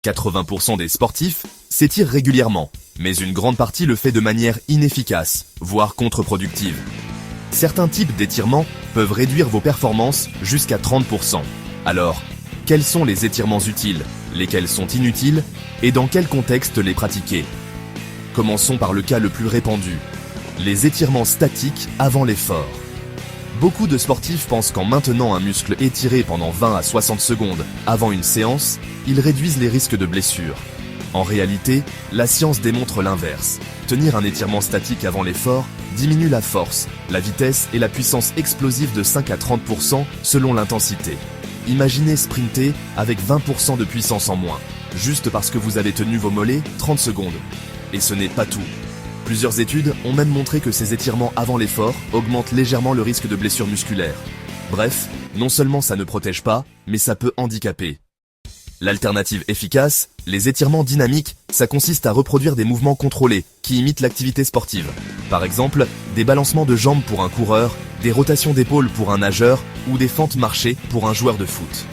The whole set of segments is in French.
80% des sportifs s'étirent régulièrement, mais une grande partie le fait de manière inefficace, voire contre-productive. Certains types d'étirements peuvent réduire vos performances jusqu'à 30%. Alors, quels sont les étirements utiles, lesquels sont inutiles, et dans quel contexte les pratiquer? Commençons par le cas le plus répandu, les étirements statiques avant l'effort. Beaucoup de sportifs pensent qu'en maintenant un muscle étiré pendant 20 à 60 secondes avant une séance, ils réduisent les risques de blessures. En réalité, la science démontre l'inverse. Tenir un étirement statique avant l'effort diminue la force, la vitesse et la puissance explosive de 5 à 30% selon l'intensité. Imaginez sprinter avec 20% de puissance en moins, juste parce que vous avez tenu vos mollets 30 secondes. Et ce n'est pas tout. Plusieurs études ont même montré que ces étirements avant l'effort augmentent légèrement le risque de blessures musculaires. Bref, non seulement ça ne protège pas, mais ça peut handicaper. L'alternative efficace, les étirements dynamiques, ça consiste à reproduire des mouvements contrôlés qui imitent l'activité sportive. Par exemple, des balancements de jambes pour un coureur, des rotations d'épaules pour un nageur ou des fentes marchées pour un joueur de foot.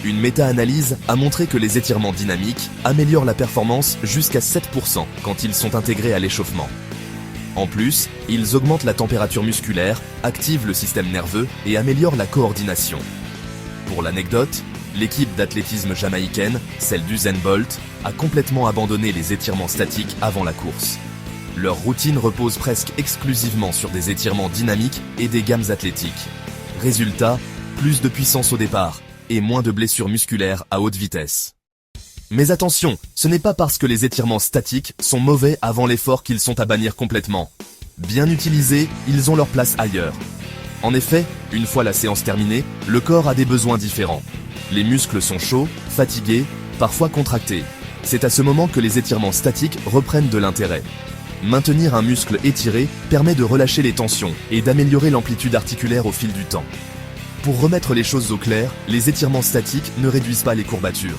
Une méta-analyse a montré que les étirements dynamiques améliorent la performance jusqu'à 7% quand ils sont intégrés à l'échauffement. En plus, ils augmentent la température musculaire, activent le système nerveux et améliorent la coordination. Pour l'anecdote, l'équipe d'athlétisme jamaïcaine, celle d'Usain Bolt, a complètement abandonné les étirements statiques avant la course. Leur routine repose presque exclusivement sur des étirements dynamiques et des gammes athlétiques. Résultat, plus de puissance au départ et moins de blessures musculaires à haute vitesse. Mais attention, ce n'est pas parce que les étirements statiques sont mauvais avant l'effort qu'ils sont à bannir complètement. Bien utilisés, ils ont leur place ailleurs. En effet, une fois la séance terminée, le corps a des besoins différents. Les muscles sont chauds, fatigués, parfois contractés. C'est à ce moment que les étirements statiques reprennent de l'intérêt. Maintenir un muscle étiré permet de relâcher les tensions et d'améliorer l'amplitude articulaire au fil du temps. Pour remettre les choses au clair, les étirements statiques ne réduisent pas les courbatures.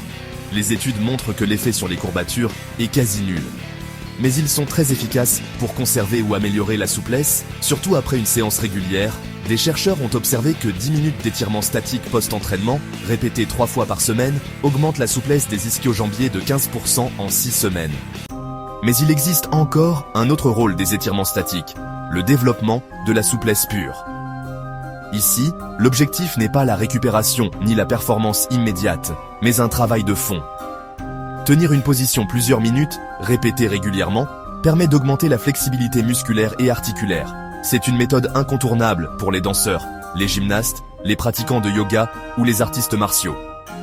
Les études montrent que l'effet sur les courbatures est quasi nul. Mais ils sont très efficaces pour conserver ou améliorer la souplesse, surtout après une séance régulière. Des chercheurs ont observé que 10 minutes d'étirement statique post-entraînement, répétés 3 fois par semaine, augmentent la souplesse des ischio-jambiers de 15% en 6 semaines. Mais il existe encore un autre rôle des étirements statiques, le développement de la souplesse pure. Ici, l'objectif n'est pas la récupération ni la performance immédiate, mais un travail de fond. Tenir une position plusieurs minutes, répétée régulièrement, permet d'augmenter la flexibilité musculaire et articulaire. C'est une méthode incontournable pour les danseurs, les gymnastes, les pratiquants de yoga ou les artistes martiaux.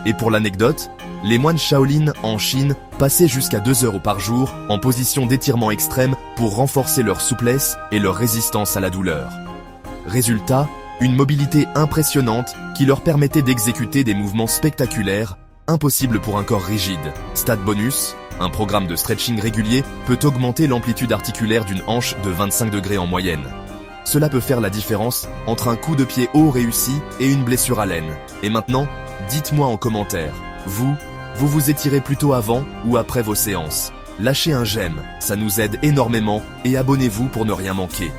Et pour l'anecdote, les moines Shaolin en Chine passaient jusqu'à 2 heures par jour en position d'étirement extrême pour renforcer leur souplesse et leur résistance à la douleur. Résultat, une mobilité impressionnante qui leur permettait d'exécuter des mouvements spectaculaires, impossibles pour un corps rigide. Stat bonus, un programme de stretching régulier peut augmenter l'amplitude articulaire d'une hanche de 25 degrés en moyenne. Cela peut faire la différence entre un coup de pied haut réussi et une blessure à l'aine. Et maintenant, dites-moi en commentaire, vous vous étirez plutôt avant ou après vos séances? Lâchez un j'aime, ça nous aide énormément et abonnez-vous pour ne rien manquer.